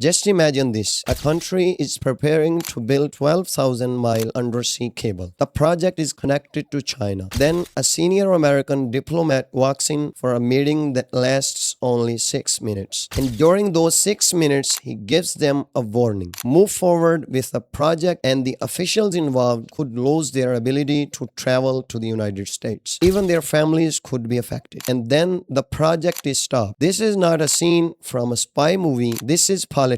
Just imagine this. A country is preparing to build 12,000-mile undersea cable. The project is connected to China. Then a senior American diplomat walks in for a meeting that lasts only 6 minutes. And during those 6 minutes, he gives them a warning. Move forward with the project and the officials involved could lose their ability to travel to the United States. Even their families could be affected. And then the project is stopped. This is not a scene from a spy movie. This is politics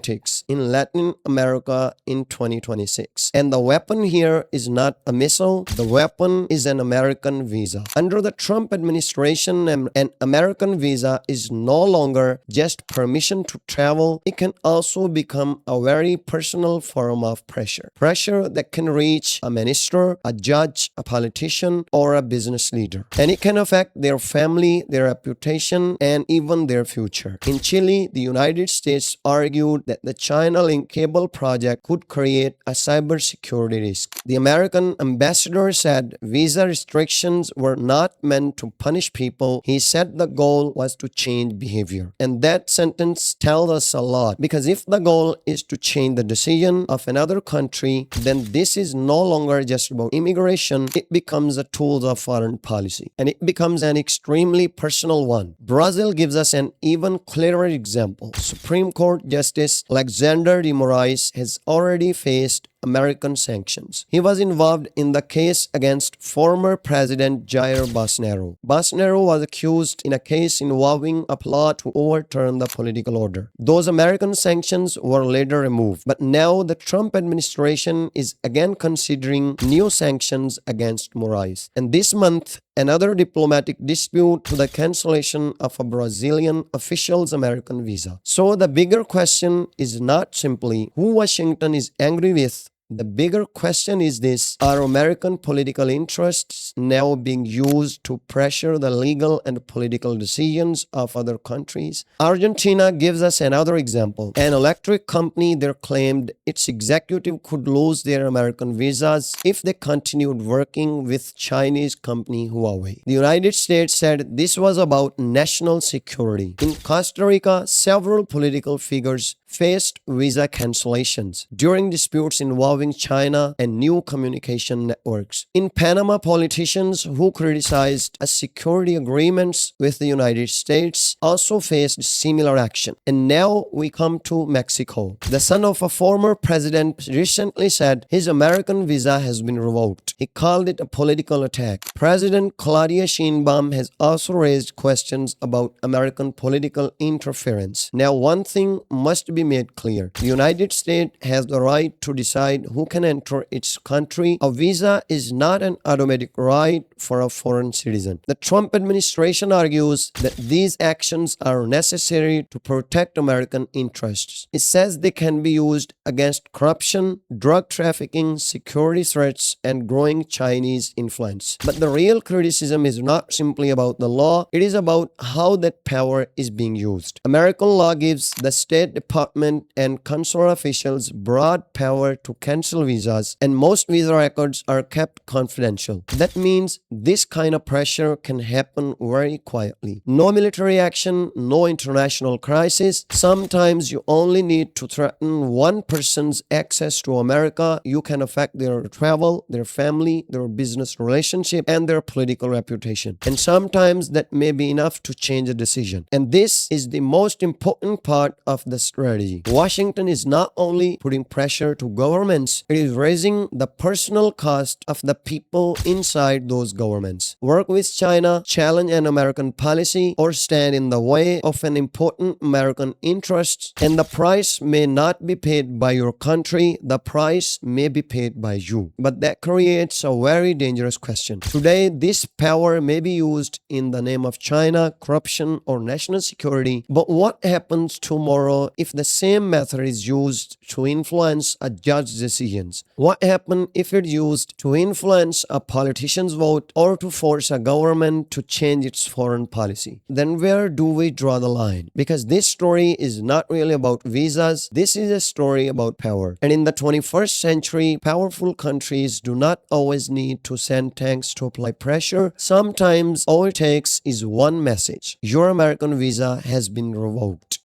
in Latin America in 2026. And the weapon here is not a missile. The weapon is an American visa. Under the Trump administration, an American visa is no longer just permission to travel. It can also become a very personal form of pressure. Pressure that can reach a minister, a judge, a politician, or a business leader. And it can affect their family, their reputation, and even their future. In Chile, the United States argued that the China Link cable project could create a cybersecurity risk. The American ambassador said visa restrictions were not meant to punish people. He said the goal was to change behavior. And that sentence tells us a lot, because if the goal is to change the decision of another country, then this is no longer just about immigration. It becomes a tool of foreign policy, and it becomes an extremely personal one. Brazil gives us an even clearer example. Supreme Court Justice Alexander de Moraes has already faced American sanctions. He was involved in the case against former President Jair Bolsonaro. Bolsonaro was accused in a case involving a plot to overturn the political order. Those American sanctions were later removed, but now the Trump administration is again considering new sanctions against Moraes. And this month, another diplomatic dispute to the cancellation of a Brazilian official's American visa. So the bigger question is not simply who Washington is angry with. The bigger question is this: are American political interests now being used to pressure the legal and political decisions of other countries? Argentina gives us another example. An electric company there claimed its executive could lose their American visas if they continued working with Chinese company Huawei. The United States said this was about national security. In Costa Rica, several political figures faced visa cancellations during disputes involving China and new communication networks. In Panama, politicians who criticized a security agreements with the United States also faced similar action. And now we come to Mexico. The son of a former president recently said his American visa has been revoked. He called it a political attack. President Claudia Sheinbaum has also raised questions about American political interference. Now, one thing must be made clear. The United States has the right to decide who can enter its country. A visa is not an automatic right for a foreign citizen. The Trump administration argues that these actions are necessary to protect American interests. It says they can be used against corruption, drug trafficking, security threats, and growing Chinese influence. But the real criticism is not simply about the law, it is about how that power is being used. American law gives the State Department and consular officials broad power to cancel visas, and most visa records are kept confidential. That means this kind of pressure can happen very quietly. No military action, no international crisis. Sometimes you only need to threaten one person's access to America. You can affect their travel, their family, their business relationship, and their political reputation. And sometimes that may be enough to change a decision. And this is the most important part of the strategy. Washington is not only putting pressure to governments, it is raising the personal cost of the people inside those governments. Work with China, challenge an American policy, or stand in the way of an important American interest, and the price may not be paid by your country, the price may be paid by you. But that creates a very dangerous question. Today, this power may be used in the name of China, corruption, or national security, but what happens tomorrow if the same method is used to influence a judge's decisions? What happens if it's used to influence a politician's vote or to force a government to change its foreign policy? Then where do we draw the line? Because this story is not really about visas, this is a story about power. And in the 21st century, powerful countries do not always need to send tanks to apply pressure. Sometimes all it takes is one message: your American visa has been revoked.